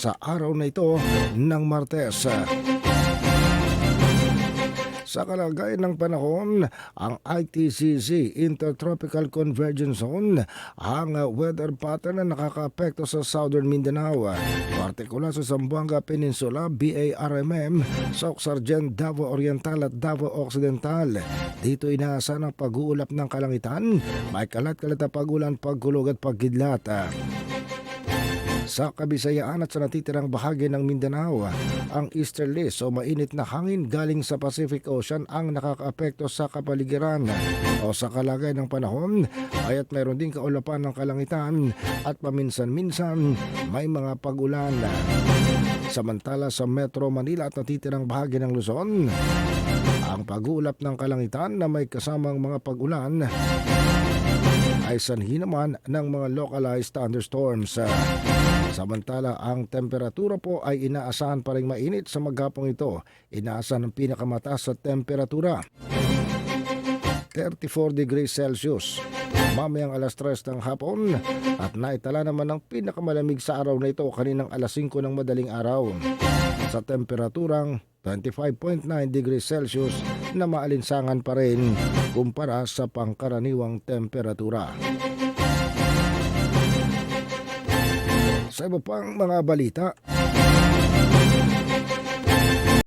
sa araw na ito ng Martes. Sa kalagayan ng panahon, ang ITCZ Intertropical Convergence Zone ang weather pattern na nakakaapekto sa Southern Mindanao, partikular sa Zamboanga Peninsula, BARMM, Soc-Sargent, Davao Oriental at Davao Occidental. Dito inaasahan ang pag-uulap ng kalangitan, may kalat-kalat na pag-ulan, pagkulog at pagkidlat. Sa Kabisayaan at sa natitirang bahagi ng Mindanao, ang easterlies o mainit na hangin galing sa Pacific Ocean ang nakakaapekto sa kapaligiran o sa kalagayan ng panahon, kaya't mayroon din kaulapan ng kalangitan at paminsan-minsan may mga pag-ulan. Samantala sa Metro Manila at natitirang bahagi ng Luzon, ang pag-uulap ng kalangitan na may kasamang mga pag-ulan ay sanhi naman ng mga localized thunderstorms. Samantala, ang temperatura po ay inaasahan pa rin mainit sa maghapong ito. Inaasahan ang pinakamataas sa temperatura, 34 degrees Celsius. Mamayang alas 3 ng hapon at naitala naman ang pinakamalamig sa araw na ito kaninang alas 5 ng madaling araw. Sa temperaturang 25.9 degrees Celsius na maalinsangan pa rin kumpara sa pangkaraniwang temperatura. Sa iba pang mga balita,